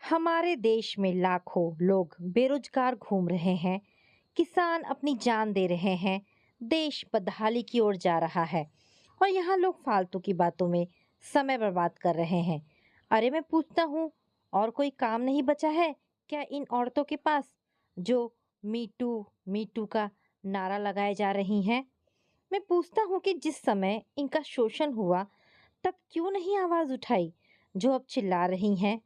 हमारे देश में लाखों लोग बेरोजगार घूम रहे हैं। किसान अपनी जान दे रहे हैं। देश बदहाली की ओर जा रहा है और यहाँ लोग फालतू की बातों में समय बर्बाद कर रहे हैं। अरे मैं पूछता हूँ, और कोई काम नहीं बचा है क्या इन औरतों के पास जो मी टू का नारा लगाए जा रही हैं? मैं पूछता हूँ कि जिस समय इनका शोषण हुआ तब क्यों नहीं आवाज उठाई, जो अब चिल्ला रही हैं,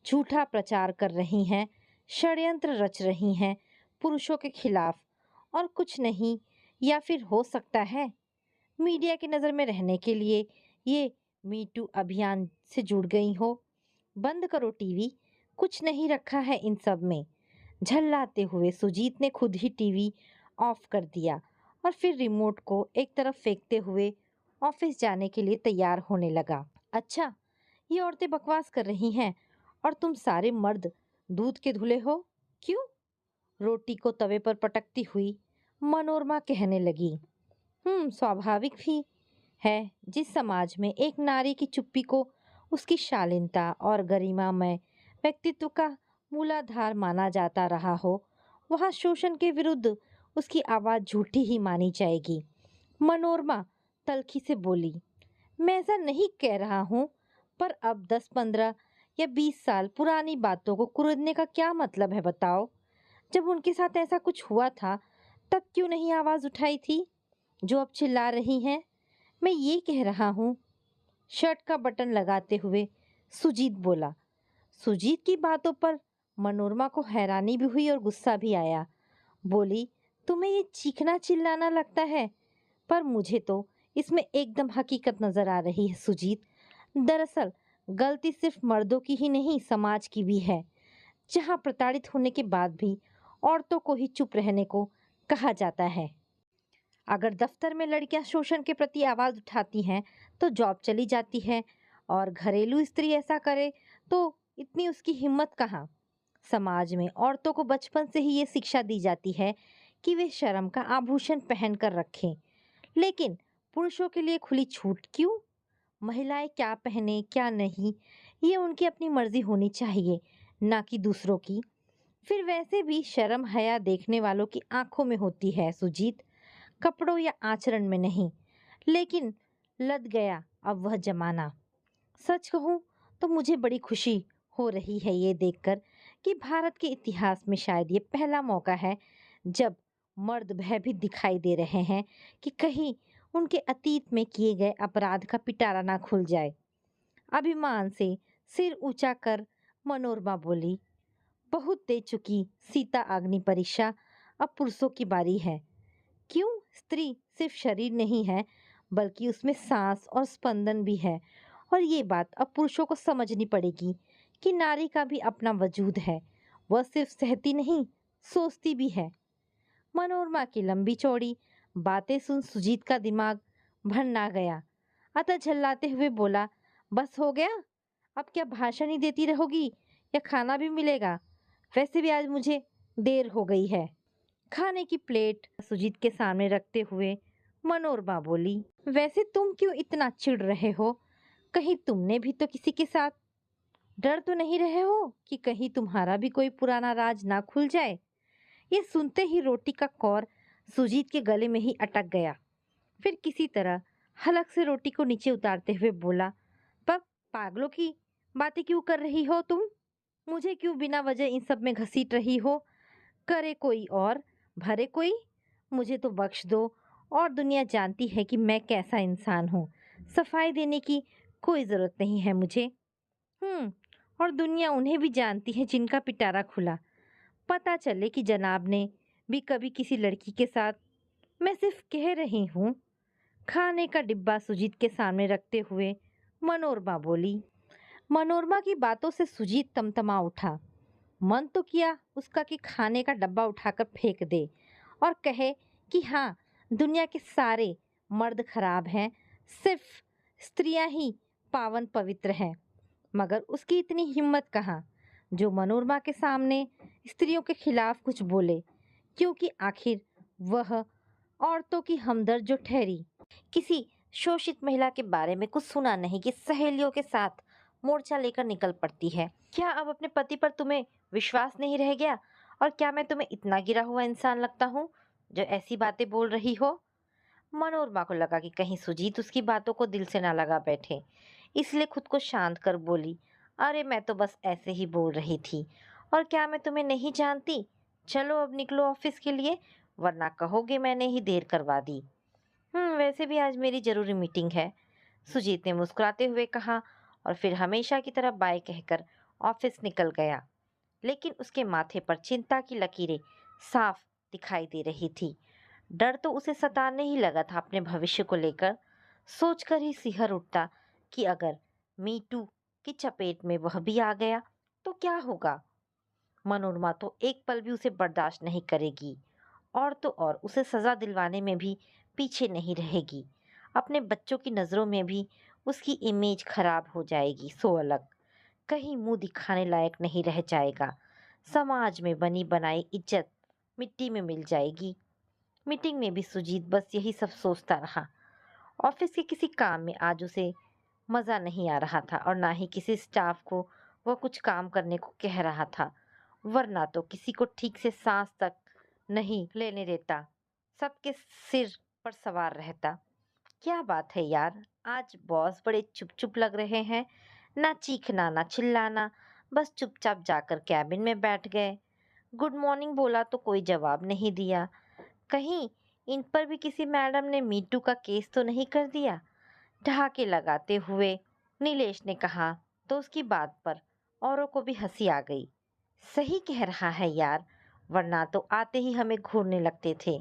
झूठा प्रचार कर रही हैं, षड्यंत्र रच रही हैं पुरुषों के खिलाफ। और कुछ नहीं, या फिर हो सकता है मीडिया की नज़र में रहने के लिए ये मी टू अभियान से जुड़ गई हो। बंद करो टीवी, कुछ नहीं रखा है इन सब में। झल्लाते हुए सुजीत ने खुद ही टीवी ऑफ कर दिया और फिर रिमोट को एक तरफ फेंकते हुए ऑफिस जाने के लिए तैयार होने लगा। अच्छा, ये औरतें बकवास कर रही हैं और तुम सारे मर्द दूध के धुले हो, क्यों? रोटी को तवे पर पटकती हुई मनोरमा कहने लगी। स्वाभाविक भी है। जिस समाज में एक नारी की चुप्पी को उसकी शालीनता और गरिमामय व्यक्तित्व का मूलाधार माना जाता रहा हो, वहाँ शोषण के विरुद्ध उसकी आवाज झूठी ही मानी जाएगी। मनोरमा तल्खी से बोली, मैं ऐसा नहीं कह रहा हूँ, पर अब 10-15 या 20 साल पुरानी बातों को कुरेदने का क्या मतलब है बताओ? जब उनके साथ ऐसा कुछ हुआ था, तब क्यों नहीं आवाज उठाई थी, जो अब चिल्ला रही हैं? मैं ये कह रहा हूँ। शर्ट का बटन लगाते हुए सुजीत बोला। सुजीत की बातों पर मनोरमा को हैरानी भी हुई और गुस्सा भी आया। बोली, तुम्हें ये चीखना चिल्लाना लगता है, पर मुझे तो इसमें एकदम हकीकत नजर आ रही है सुजीत। दरअसल गलती सिर्फ मर्दों की ही नहीं, समाज की भी है, जहाँ प्रताड़ित होने के बाद भी औरतों को ही चुप रहने को कहा जाता है। अगर दफ्तर में लड़कियां शोषण के प्रति आवाज उठाती हैं तो जॉब चली जाती है, और घरेलू स्त्री ऐसा करे तो इतनी उसकी हिम्मत कहाँ? समाज में औरतों को बचपन से ही ये शिक्षा दी जाती है कि वे शर्म का आभूषण पहन कर रखें। लेकिन पुरुषों के लिए खुली छूट क्यों? महिलाएं क्या पहने क्या नहीं, ये उनकी अपनी मर्जी होनी चाहिए, ना कि दूसरों की। फिर वैसे भी शर्म हया देखने वालों की आंखों में होती है सुजीत, कपड़ों या आचरण में नहीं। लेकिन लद गया अब वह जमाना। सच कहूं तो मुझे बड़ी खुशी हो रही है ये देखकर कि भारत के इतिहास में शायद ये पहला मौका है जब मर्द भयभीत दिखाई दे रहे हैं कि कहीं उनके अतीत में किए गए अपराध का पिटारा ना खुल जाए। अभिमान से सिर ऊंचा कर मनोरमा बोली, बहुत दे चुकी सीता अग्नि परीक्षा, अब पुरुषों की बारी है। क्यों? स्त्री सिर्फ शरीर नहीं है, बल्कि उसमें सांस और स्पंदन भी है। और ये बात अब पुरुषों को समझनी पड़ेगी कि नारी का भी अपना वजूद है। वह सिर्फ सहती नहीं, सोचती भी है। मनोरमा की लंबी चौड़ी बातें सुन सुजीत का दिमाग भर गया। अतः झल्लाते हुए बोला, बस हो गया? अब क्या भाषण ही देती रहोगी या खाना भी मिलेगा? वैसे भी आज मुझे देर हो गई है। खाने की प्लेट सुजीत के सामने रखते हुए मनोरमा बोली, वैसे तुम क्यों इतना चिढ़ रहे हो? कहीं तुमने भी तो किसी के साथ, डर तो नहीं रहे हो कि कहीं तुम्हारा भी कोई पुराना राज ना खुल जाए? ये सुनते ही रोटी का कौर सुजीत के गले में ही अटक गया। फिर किसी तरह हलक से रोटी को नीचे उतारते हुए बोला, पर पागलों की बातें क्यों कर रही हो तुम? मुझे क्यों बिना वजह इन सब में घसीट रही हो? करे कोई और, भरे कोई। मुझे तो बख्श दो, और दुनिया जानती है कि मैं कैसा इंसान हूँ। सफाई देने की कोई ज़रूरत नहीं है मुझे। हम्म और दुनिया उन्हें भी जानती है जिनका पिटारा खुला। पता चले कि जनाब ने भी कभी किसी लड़की के साथ। मैं सिर्फ कह रही हूँ। खाने का डिब्बा सुजीत के सामने रखते हुए मनोरमा बोली। मनोरमा की बातों से सुजीत तमतमा उठा। मन तो किया उसका कि खाने का डब्बा उठाकर फेंक दे और कहे कि हाँ, दुनिया के सारे मर्द खराब हैं, सिर्फ स्त्रियां ही पावन पवित्र हैं। मगर उसकी इतनी हिम्मत कहाँ जो मनोरमा के सामने स्त्रियों के खिलाफ कुछ बोले, क्योंकि आखिर वह औरतों की हमदर्द जो ठहरी। किसी शोषित महिला के बारे में कुछ सुना नहीं कि सहेलियों के साथ मोर्चा लेकर निकल पड़ती है। क्या अब अपने पति पर तुम्हें विश्वास नहीं रह गया? और क्या मैं तुम्हें इतना गिरा हुआ इंसान लगता हूँ जो ऐसी बातें बोल रही हो? मनोरमा को लगा कि कहीं सुजीत उसकी बातों को दिल से ना लगा बैठे, इसलिए खुद को शांत कर बोली, अरे मैं तो बस ऐसे ही बोल रही थी। और क्या मैं तुम्हें नहीं जानती? चलो अब निकलो ऑफिस के लिए, वरना कहोगे मैंने ही देर करवा दी। वैसे भी आज मेरी जरूरी मीटिंग है, सुजीत ने मुस्कुराते हुए कहा, और फिर हमेशा की तरह बाय कहकर ऑफिस निकल गया। लेकिन उसके माथे पर चिंता की लकीरें साफ दिखाई दे रही थी। डर तो उसे सताने ही लगा था अपने भविष्य को लेकर। सोचकर ही सिहर उठता कि अगर मीटू की चपेट में वह भी आ गया तो क्या होगा। मनोरमा तो एक पल भी उसे बर्दाश्त नहीं करेगी, और तो और उसे सजा दिलवाने में भी पीछे नहीं रहेगी। अपने बच्चों की नज़रों में भी उसकी इमेज खराब हो जाएगी, सो अलग कहीं मुंह दिखाने लायक नहीं रह जाएगा। समाज में बनी बनाई इज्जत मिट्टी में मिल जाएगी। मीटिंग में भी सुजीत बस यही सब सोचता रहा। ऑफिस के किसी काम में आज उसे मजा नहीं आ रहा था, और ना ही किसी स्टाफ को वह कुछ काम करने को कह रहा था, वरना तो किसी को ठीक से सांस तक नहीं लेने देता, सबके सिर पर सवार रहता। क्या बात है यार, आज बॉस बड़े चुप चुप लग रहे हैं, ना चीखना ना चिल्लाना, बस चुपचाप जाकर कैबिन में बैठ गए। गुड मॉर्निंग बोला तो कोई जवाब नहीं दिया। कहीं इन पर भी किसी मैडम ने मीटू का केस तो नहीं कर दिया? ठहाके लगाते हुए नीलेश ने कहा, तो उसकी बात पर औरों को भी हंसी आ गई। सही कह रहा है यार, वरना तो आते ही हमें घूरने लगते थे,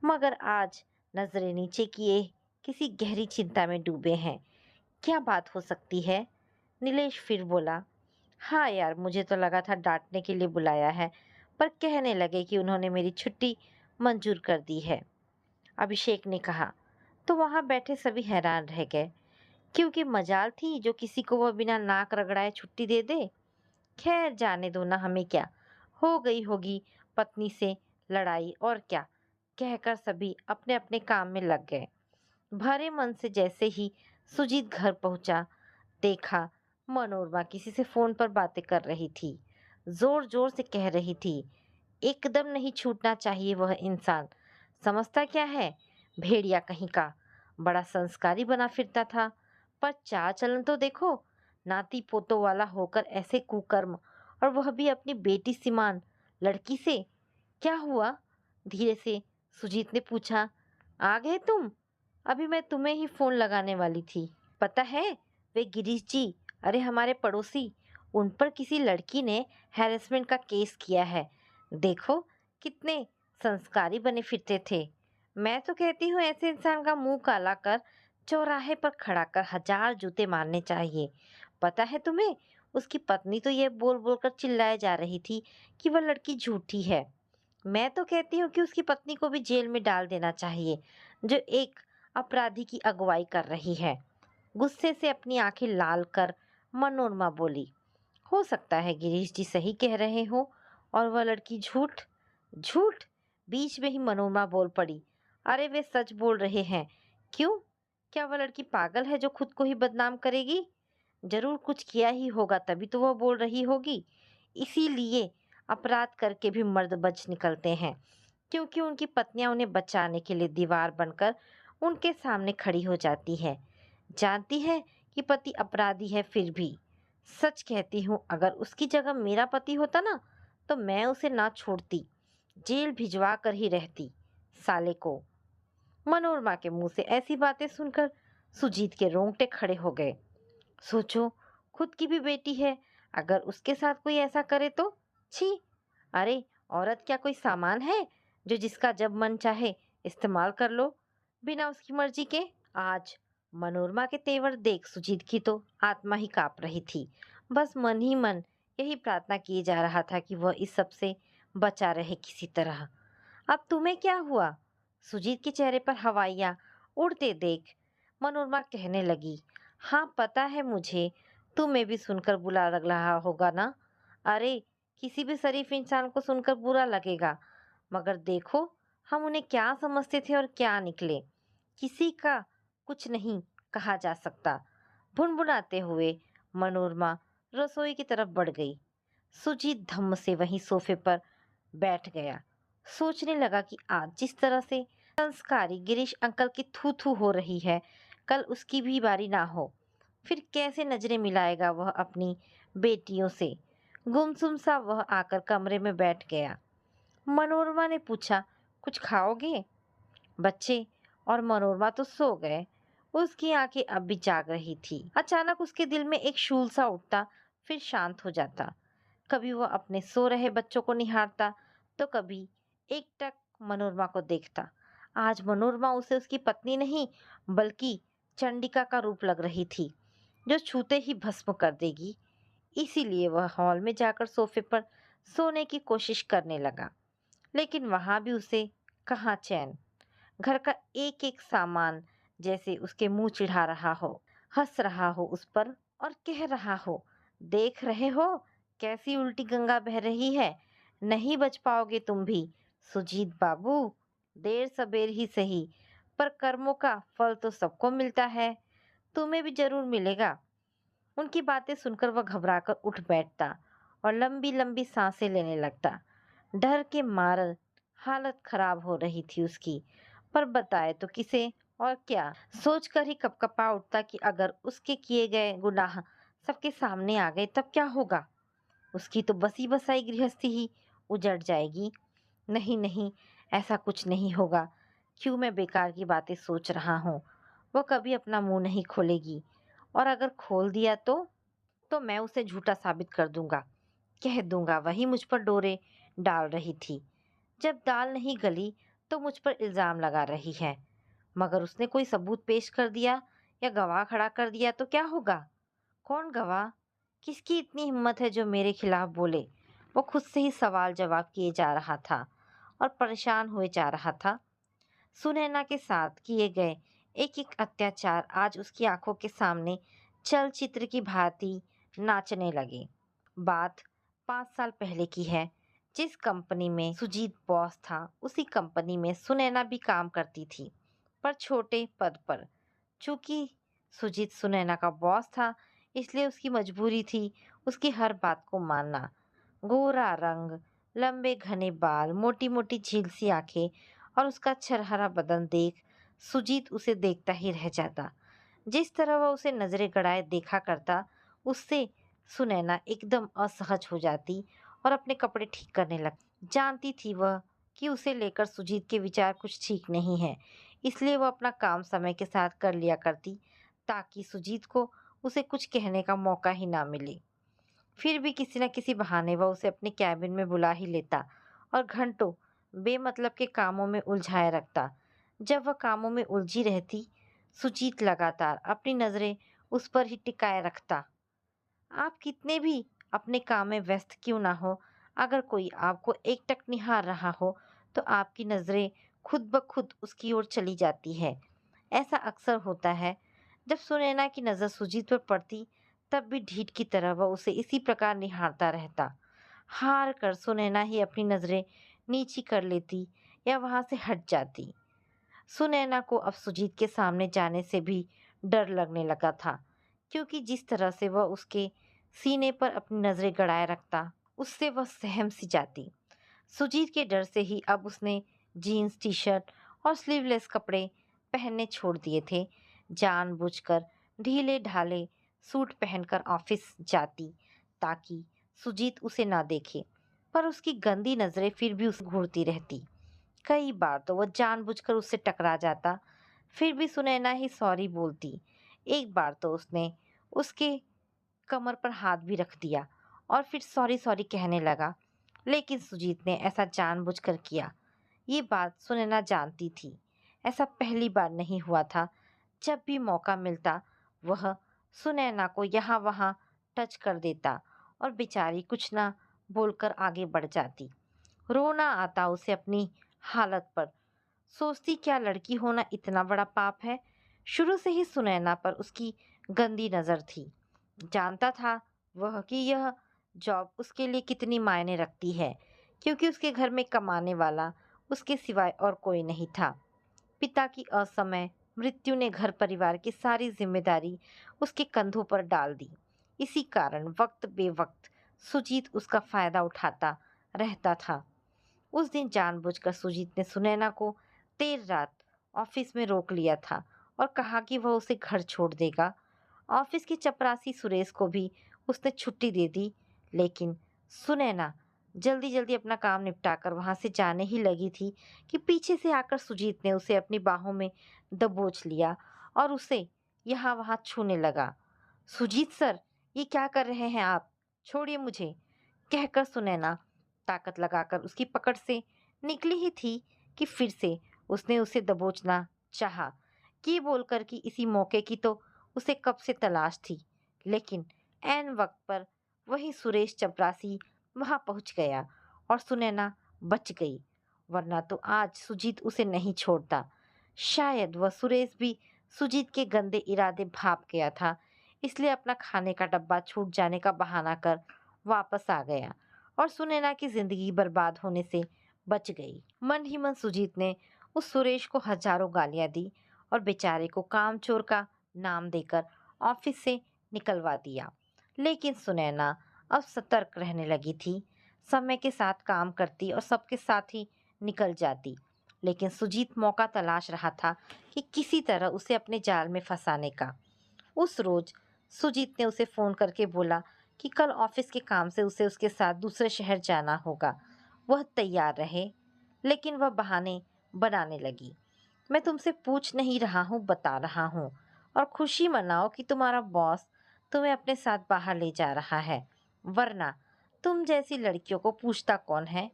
मगर आज नजरें नीचे किए किसी गहरी चिंता में डूबे हैं। क्या बात हो सकती है? नीलेश फिर बोला, हाँ यार, मुझे तो लगा था डांटने के लिए बुलाया है, पर कहने लगे कि उन्होंने मेरी छुट्टी मंजूर कर दी है। अभिषेक ने कहा। तो वहां बैठे सभी हैरान रह गए, क्योंकि मजाल थी जो किसी को वह बिना नाक रगड़ाए छुट्टी दे दे। खैर जाने दो ना, हमें क्या, हो गई होगी पत्नी से लड़ाई और क्या, कहकर सभी अपने अपने काम में लग गए। भरे मन से जैसे ही सुजीत घर पहुंचा, देखा मनोरमा किसी से फोन पर बातें कर रही थी, जोर जोर से कह रही थी, एकदम नहीं छूटना चाहिए वह इंसान। समझता क्या है, भेड़िया कहीं का। बड़ा संस्कारी बना फिरता था, पर चाल चलन तो देखो, नाती पोतों वाला होकर ऐसे कुकर्म, और वह भी अपनी बेटी समान लड़की से। क्या हुआ? धीरे से सुजीत ने पूछा। आ गए तुम? अभी मैं तुम्हें ही फोन लगाने वाली थी। पता है, वे गिरीश जी, अरे हमारे पड़ोसी, उन पर किसी लड़की ने हैरेसमेंट का केस किया है। देखो कितने संस्कारी बने फिरते थे। मैं तो कहती हूँ ऐसे इंसान का मुंह काला कर चौराहे पर खड़ा कर 1000 जूते मारने चाहिए। पता है तुम्हें, उसकी पत्नी तो ये बोल बोल कर चिल्लाए जा रही थी कि वह लड़की झूठी है। मैं तो कहती हूँ कि उसकी पत्नी को भी जेल में डाल देना चाहिए, जो एक अपराधी की अगुवाई कर रही है। गुस्से से अपनी आंखें लाल कर मनोरमा बोली, हो सकता है गिरीश जी सही कह रहे हो, और वह लड़की झूठ। झूठ? बीच में ही मनोरमा बोल पड़ी, अरे वे सच बोल रहे हैं। क्यों? क्या वह लड़की पागल है जो खुद को ही बदनाम करेगी? जरूर कुछ किया ही होगा, तभी तो वह बोल रही होगी। इसीलिए अपराध करके भी मर्द बच निकलते हैं, क्योंकि उनकी पत्नियां उन्हें बचाने के लिए दीवार बनकर उनके सामने खड़ी हो जाती है। जानती है कि पति अपराधी है, फिर भी सच कहती हूँ, अगर उसकी जगह मेरा पति होता ना, तो मैं उसे ना छोड़ती, जेल भिजवा कर ही रहती, साले को। मनोरमा के मुंह से ऐसी बातें सुनकर सुजीत के रोंगटे खड़े हो गए। सोचो, खुद की भी बेटी है, अगर उसके साथ कोई ऐसा करे तो? छी! अरे औरत क्या कोई सामान है जो जिसका जब मन चाहे इस्तेमाल कर लो, बिना उसकी मर्जी के? आज मनोरमा के तेवर देख सुजीत की तो आत्मा ही कांप रही थी। बस मन ही मन यही प्रार्थना किए जा रहा था कि वह इस सब से बचा रहे किसी तरह। अब तुम्हें क्या हुआ? सुजीत के चेहरे पर हवाइयां उड़ते देख मनोरमा कहने लगी, हाँ पता है मुझे, तुम्हें भी सुनकर बुरा लग रहा होगा ना। अरे किसी भी शरीफ इंसान को सुनकर बुरा लगेगा, मगर देखो हम उन्हें क्या समझते थे और क्या निकले। किसी का कुछ नहीं कहा जा सकता। भुनभुनाते हुए मनोरमा रसोई की तरफ बढ़ गई। सुजीत धम्म से वहीं सोफे पर बैठ गया। सोचने लगा कि आज जिस तरह से संस्कारी गिरीश अंकल की थू थू हो रही है, कल उसकी भी बारी ना हो। फिर कैसे नजरें मिलाएगा वह अपनी बेटियों से। गुमसुम सा वह आकर कमरे में बैठ गया। मनोरमा ने पूछा, कुछ खाओगे? बच्चे और मनोरमा तो सो गए। उसकी आंखें अब भी जाग रही थी। अचानक उसके दिल में एक शूल सा उठता, फिर शांत हो जाता। कभी वह अपने सो रहे बच्चों को निहारता, तो कभी एकटक मनोरमा को देखता। आज मनोरमा उसे उसकी पत्नी नहीं, बल्कि चंडिका का रूप लग रही थी, जो छूते ही भस्म कर देगी। इसीलिए वह हॉल में जाकर सोफे पर सोने की कोशिश करने लगा। लेकिन वहां भी उसे कहाँ चैन। घर का एक एक सामान जैसे उसके मुंह चिढ़ा रहा हो, हंस रहा हो उस पर और कह रहा हो, देख रहे हो कैसी उल्टी गंगा बह रही है। नहीं बच पाओगे तुम भी, सुजीत बाबू। देर सबेर ही सही, पर कर्मों का फल तो सबको मिलता है, तुम्हें भी जरूर मिलेगा। उनकी बातें सुनकर वह घबराकर उठ बैठता और लंबी लंबी सांसें लेने लगता। डर के मारे हालत खराब हो रही थी उसकी, पर बताए तो किसे और क्या। सोचकर ही कपकपा उठता कि अगर उसके किए गए गुनाह सबके सामने आ गए तब क्या होगा। उसकी तो बसी बसाई गृहस्थी ही उजड़ जाएगी। नहीं नहीं, ऐसा कुछ नहीं होगा। क्यों मैं बेकार की बातें सोच रहा हूँ। वो कभी अपना मुंह नहीं खोलेगी, और अगर खोल दिया तो मैं उसे झूठा साबित कर दूंगा। कह दूंगा वही मुझ पर डोरे डाल रही थी। जब दाल नहीं गली तो मुझ पर इल्जाम लगा रही है। मगर उसने कोई सबूत पेश कर दिया या गवाह खड़ा कर दिया तो क्या होगा? कौन गवाह? किसकी इतनी हिम्मत है जो मेरे खिलाफ बोले? वो खुद से ही सवाल जवाब किए जा रहा था और परेशान हुए जा रहा था। सुनैना के साथ किए गए एक एक अत्याचार आज उसकी आंखों के सामने चलचित्र की भांति नाचने लगे। बात 5 साल पहले की है। जिस कंपनी में सुजीत बॉस था, उसी कंपनी में सुनैना भी काम करती थी, पर छोटे पद पर। चूंकि सुजीत सुनैना का बॉस था, इसलिए उसकी मजबूरी थी उसकी हर बात को मानना। गोरा रंग, लंबे घने बाल, मोटी मोटी झील सी आंखें और उसका छरहरा बदन देख सुजीत उसे देखता ही रह जाता। जिस तरह वह उसे नजरें गड़ाए देखा करता, उससे सुनैना एकदम असहज हो जाती और अपने कपड़े ठीक करने लगती। जानती थी वह कि उसे लेकर सुजीत के विचार कुछ ठीक नहीं है, इसलिए वह अपना काम समय के साथ कर लिया करती, ताकि सुजीत को उसे कुछ कहने का मौका ही ना मिले। फिर भी किसी न किसी बहाने वह उसे अपने कैबिन में बुला ही लेता और घंटों बेमतलब के कामों में उलझाए रखता। जब वह कामों में उलझी रहती, सुजीत लगातार अपनी नजरें उस पर ही टिकाए रखता। आप कितने भी अपने काम में व्यस्त क्यों ना हो, अगर कोई आपको एकटक निहार रहा हो तो आपकी नजरें खुद ब खुद उसकी ओर चली जाती है। ऐसा अक्सर होता है। जब सुनैना की नजर सुजीत पर पड़ती, तब भी ढीठ की तरह वह उसे इसी प्रकार निहारता रहता। हार कर सुनैना ही अपनी नजरें नीची कर लेती या वहां से हट जाती। सुनैना को अब सुजीत के सामने जाने से भी डर लगने लगा था, क्योंकि जिस तरह से वह उसके सीने पर अपनी नजरें गड़ाए रखता, उससे वह सहम सी जाती। सुजीत के डर से ही अब उसने जीन्स टी शर्ट और स्लीवलेस कपड़े पहनने छोड़ दिए थे। जानबूझकर ढीले ढाले सूट पहनकर ऑफिस जाती, ताकि सुजीत उसे ना देखे, पर उसकी गंदी नजरें फिर भी उसे घूरती रहती। कई बार तो वह जानबूझकर उससे टकरा जाता, फिर भी सुनैना ही सॉरी बोलती। एक बार तो उसने उसके कमर पर हाथ भी रख दिया और फिर सॉरी सॉरी कहने लगा, लेकिन सुजीत ने ऐसा जानबूझकर किया। ये बात सुनैना जानती थी। ऐसा पहली बार नहीं हुआ था। जब भी मौका मिलता, वह सुनैना को यहाँ वहाँ टच कर देता और बेचारी कुछ ना बोलकर आगे बढ़ जाती। रोना आता उसे अपनी हालत पर। सोचती क्या लड़की होना इतना बड़ा पाप है। शुरू से ही सुनैना पर उसकी गंदी नजर थी। जानता था वह कि यह जॉब उसके लिए कितनी मायने रखती है, क्योंकि उसके घर में कमाने वाला उसके सिवाय और कोई नहीं था। पिता की असमय मृत्यु ने घर परिवार की सारी जिम्मेदारी उसके कंधों पर डाल दी। इसी कारण वक्त बेवक्त सुजीत उसका फायदा उठाता रहता था। उस दिन जानबूझकर सुजीत ने सुनैना को देर रात ऑफिस में रोक लिया था और कहा कि वह उसे घर छोड़ देगा। ऑफिस के चपरासी सुरेश को भी उसने छुट्टी दे दी, लेकिन सुनैना जल्दी जल्दी अपना काम निपटाकर वहां से जाने ही लगी थी कि पीछे से आकर सुजीत ने उसे अपनी बाहों में दबोच लिया और उसे यहाँ वहां छूने लगा। सुजीत सर, ये क्या कर रहे हैं आप? छोड़िए मुझे, कहकर सुनैना ताकत लगाकर उसकी पकड़ से निकली ही थी कि फिर से उसने उसे दबोचना चाहा। ये बोलकर कि इसी मौके की तो उसे कब से तलाश थी, लेकिन ऐन वक्त पर वही सुरेश चपरासी वहां पहुंच गया और सुनैना बच गई, वरना तो आज सुजीत उसे नहीं छोड़ता। शायद वह सुरेश भी सुजीत के गंदे इरादे भाप गया था, इसलिए अपना खाने का डब्बा छूट जाने का बहाना कर वापस आ गया और सुनैना की जिंदगी बर्बाद होने से बच गई। मन ही मन सुजीत ने उस सुरेश को हजारों गालियां दी और बेचारे को कामचोर का नाम देकर ऑफिस से निकलवा दिया। लेकिन सुनैना अब सतर्क रहने लगी थी, समय के साथ काम करती और सबके साथ ही निकल जाती। लेकिन सुजीत मौका तलाश रहा था कि किसी तरह उसे अपने जाल में फंसाने का। उस रोज सुजीत ने उसे फोन करके बोला कि कल ऑफिस के काम से उसे उसके साथ दूसरे शहर जाना होगा। वह तैयार रहे, लेकिन वह बहाने बनाने लगी। मैं तुमसे पूछ नहीं रहा हूँ, बता रहा हूँ, और खुशी मनाओ कि तुम्हारा बॉस तुम्हें अपने साथ बाहर ले जा रहा है, वरना तुम जैसी लड़कियों को पूछता कौन है?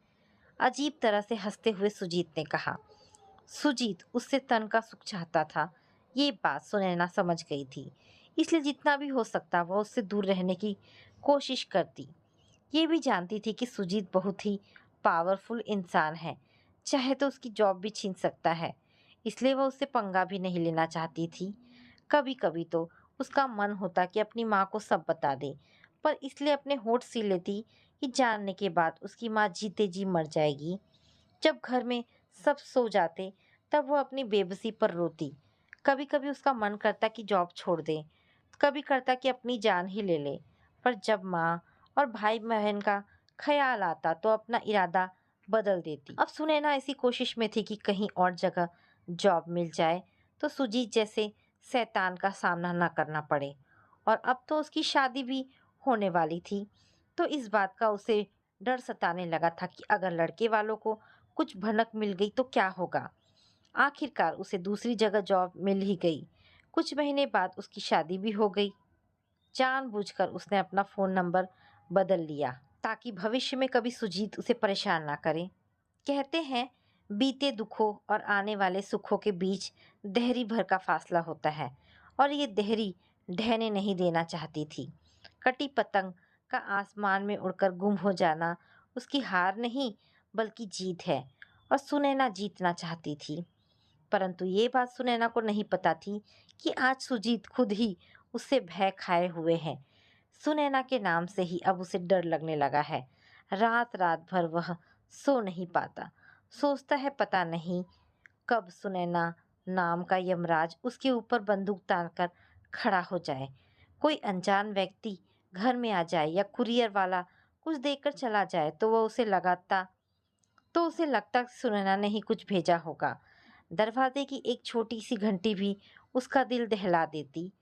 अजीब तरह से हंसते हुए सुजीत ने कहा। सुजीत उससे तन का सुख चाहता था, ये बात सुनैना समझ गई थी, इसलिए जितना भी हो सकता वह उससे दूर रहने की कोशिश करती। ये भी जानती थी कि सुजीत बहुत ही पावरफुल इंसान है, चाहे तो उसकी जॉब भी छीन सकता है, इसलिए वह उससे पंगा भी नहीं लेना चाहती थी। कभी कभी तो उसका मन होता कि अपनी माँ को सब बता दे, पर इसलिए अपने होठ सी लेती कि जानने के बाद उसकी माँ जीते जी मर जाएगी। जब घर में सब सो जाते तब वो अपनी बेबसी पर रोती। कभी कभी उसका मन करता कि जॉब छोड़ दे, कभी करता कि अपनी जान ही ले ले, पर जब माँ और भाई बहन का ख्याल आता तो अपना इरादा बदल देती। अब सुनैना ऐसी कोशिश में थी कि कहीं और जगह जॉब मिल जाए तो सुजीत जैसे शैतान का सामना न करना पड़े। और अब तो उसकी शादी भी होने वाली थी, तो इस बात का उसे डर सताने लगा था कि अगर लड़के वालों को कुछ भनक मिल गई तो क्या होगा। आखिरकार उसे दूसरी जगह जॉब मिल ही गई। कुछ महीने बाद उसकी शादी भी हो गई। जानबूझकर उसने अपना फ़ोन नंबर बदल लिया ताकि भविष्य में कभी सुजीत उसे परेशान ना करे। कहते हैं बीते दुखों और आने वाले सुखों के बीच देहरी भर का फासला होता है, और ये देहरी ढहने नहीं देना चाहती थी। कटी पतंग का आसमान में उड़कर गुम हो जाना उसकी हार नहीं बल्कि जीत है, और सुनैना जीतना चाहती थी। परंतु ये बात सुनैना को नहीं पता थी कि आज सुजीत खुद ही उससे भय खाए हुए हैं। सुनैना के नाम से ही अब उसे डर लगने लगा है। रात रात भर वह सो नहीं पाता, सोचता है पता नहीं कब सुनैना नाम का यमराज उसके ऊपर बंदूक तानकर खड़ा हो जाए। कोई अनजान व्यक्ति घर में आ जाए या कुरियर वाला कुछ देकर चला जाए तो उसे लगता कि सुनैना ने ही कुछ भेजा होगा। दरवाजे की एक छोटी सी घंटी भी उसका दिल दहला देती।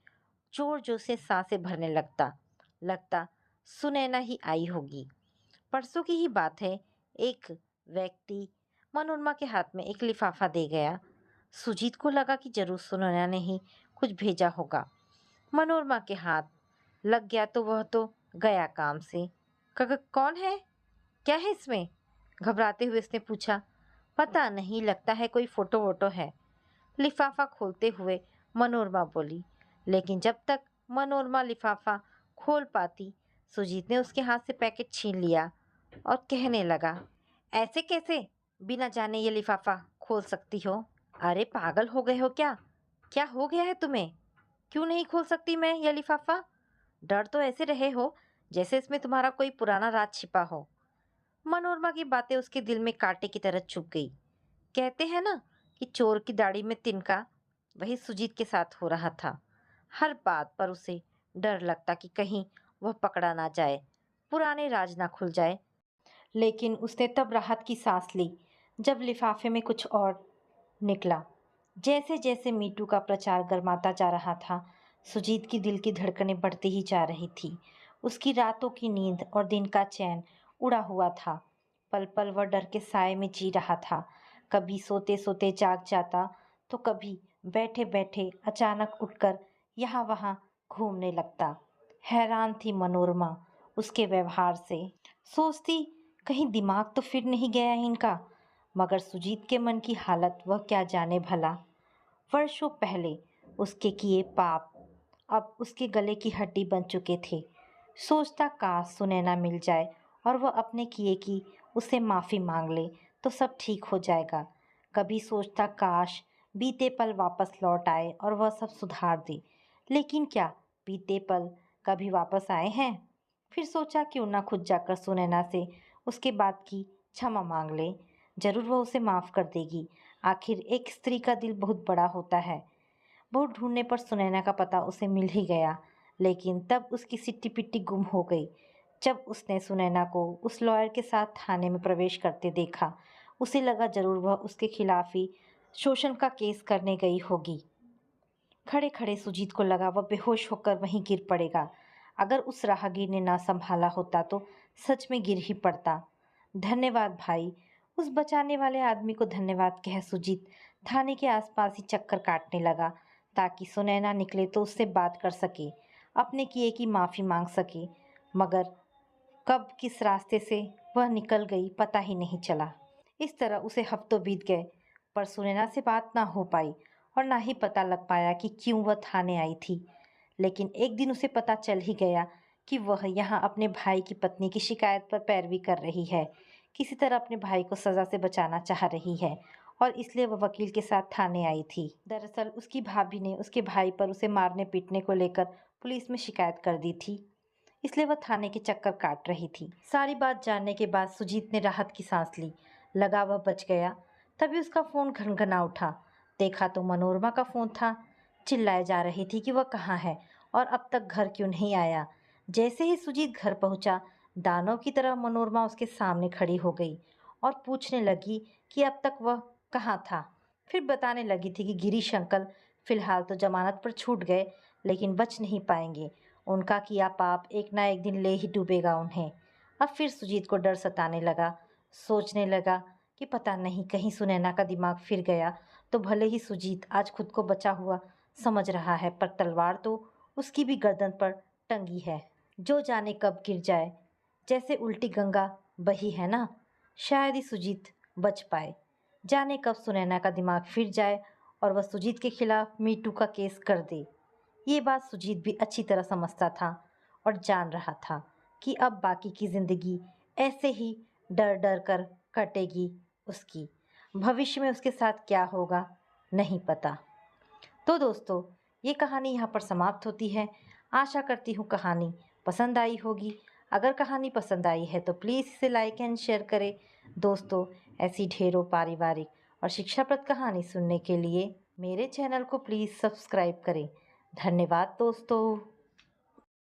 जोर जोर से सांसें भरने लगता लगता सुनैना ही आई होगी। परसों की ही बात है, एक व्यक्ति मनोरमा के हाथ में एक लिफाफा दे गया। सुजीत को लगा कि जरूर सुनैना ने ही कुछ भेजा होगा। मनोरमा के हाथ लग गया तो वह तो गया काम से। कौन है? क्या है इसमें? घबराते हुए उसने पूछा। पता नहीं, लगता है कोई फोटो वोटो है, लिफाफा खोलते हुए मनोरमा बोली। लेकिन जब तक मनोरमा लिफाफा खोल पाती, सुजीत ने उसके हाथ से पैकेट छीन लिया और कहने लगा, ऐसे कैसे बिना जाने ये लिफाफा खोल सकती हो? अरे पागल हो गए हो क्या? क्या हो गया है तुम्हें? क्यों नहीं खोल सकती मैं यह लिफाफा? डर तो ऐसे रहे हो जैसे इसमें तुम्हारा कोई पुराना राज छिपा हो। मनोरमा की बातें उसके दिल में कांटे की तरह चुभ गई। कहते हैं ना कि चोर की दाढ़ी में तिनका, वही सुजीत के साथ हो रहा था। हर बात पर उसे डर लगता कि कहीं वह पकड़ा ना जाए, पुराने राज ना खुल जाए। लेकिन उसने तब राहत की सांस ली जब लिफाफे में कुछ और निकला। जैसे जैसे मीटू का प्रचार गरमाता जा रहा था, सुजीत की दिल की धड़कनें बढ़ती ही जा रही थी। उसकी रातों की नींद और दिन का चैन उड़ा हुआ था। पल पल वह डर के साए में जी रहा था। कभी सोते सोते जाग जाता, तो कभी बैठे बैठे अचानक उठकर यहाँ वहाँ घूमने लगता। हैरान थी मनोरमा उसके व्यवहार से। सोचती, कहीं दिमाग तो फिर नहीं गया इनका। मगर सुजीत के मन की हालत वह क्या जाने भला। वर्षों पहले उसके किए पाप अब उसके गले की हड्डी बन चुके थे। सोचता, काश सुनैना मिल जाए और वह अपने किए की उससे माफ़ी मांग ले तो सब ठीक हो जाएगा। कभी सोचता, काश बीते पल वापस लौट आए और वह सब सुधार दे। लेकिन क्या बीते पल कभी वापस आए हैं? फिर सोचा, क्यों ना खुद जाकर सुनैना से उसके बाद की क्षमा मांग ले। जरूर वह उसे माफ़ कर देगी। आखिर एक स्त्री का दिल बहुत बड़ा होता है। बहुत ढूंढने पर सुनैना का पता उसे मिल ही गया। लेकिन तब उसकी सिट्टी पिट्टी गुम हो गई। जब उसने सुनैना को उस लॉयर के साथ थाने में प्रवेश करते देखा, उसे लगा जरूर वह उसके खिलाफ ही शोषण का केस करने गई होगी। खड़े खड़े सुजीत को लगा वह बेहोश होकर वहीं गिर पड़ेगा। अगर उस राहगीर ने ना संभाला होता तो सच में गिर ही पड़ता। धन्यवाद भाई। उस बचाने वाले आदमी को धन्यवाद कह सुजीत थाने के आसपास ही चक्कर काटने लगा, ताकि सुनैना निकले तो उससे बात कर सके, अपने किए की माफ़ी मांग सके। मगर कब किस रास्ते से वह निकल गई पता ही नहीं चला। इस तरह उसे हफ्तों बीत गए, पर सुनैना से बात ना हो पाई और ना ही पता लग पाया कि क्यों वह थाने आई थी। लेकिन एक दिन उसे पता चल ही गया कि वह यहाँ अपने भाई की पत्नी की शिकायत पर पैरवी कर रही है। किसी तरह अपने भाई को सज़ा से बचाना चाह रही है और इसलिए वह वकील के साथ थाने आई थी। दरअसल उसकी भाभी ने उसके भाई पर उसे मारने पीटने को लेकर पुलिस में शिकायत कर दी थी, इसलिए वह थाने के चक्कर काट रही थी। सारी बात जानने के बाद सुजीत ने राहत की सांस ली। लगा वह बच गया। तभी उसका फ़ोन घनघना उठा। देखा तो मनोरमा का फ़ोन था। चिल्लाए जा रही थी कि वह कहाँ है और अब तक घर क्यों नहीं आया। जैसे ही सुजीत घर पहुंचा, दानव की तरह मनोरमा उसके सामने खड़ी हो गई और पूछने लगी कि अब तक वह कहाँ था। फिर बताने लगी थी कि गिरीश अंकल फिलहाल तो जमानत पर छूट गए, लेकिन बच नहीं पाएंगे। उनका किया पाप एक ना एक दिन ले ही डूबेगा उन्हें। अब फिर सुजीत को डर सताने लगा। सोचने लगा कि पता नहीं कहीं सुनैना का दिमाग फिर गया तो भले ही सुजीत आज खुद को बचा हुआ समझ रहा है, पर तलवार तो उसकी भी गर्दन पर टंगी है। जो जाने कब गिर जाए। जैसे उल्टी गंगा बही है ना, शायद ही सुजीत बच पाए। जाने कब सुनैना का दिमाग फिर जाए और वह सुजीत के खिलाफ मीटू का केस कर दे। ये बात सुजीत भी अच्छी तरह समझता था और जान रहा था कि अब बाकी की जिंदगी ऐसे ही डर डर कर कटेगी उसकी। भविष्य में उसके साथ क्या होगा नहीं पता। तो दोस्तों, ये कहानी यहाँ पर समाप्त होती है। आशा करती हूँ कहानी पसंद आई होगी। अगर कहानी पसंद आई है तो प्लीज़ इसे लाइक एंड शेयर करें। दोस्तों, ऐसी ढेरों पारिवारिक और शिक्षाप्रद कहानी सुनने के लिए मेरे चैनल को प्लीज़ सब्सक्राइब करें। धन्यवाद दोस्तों।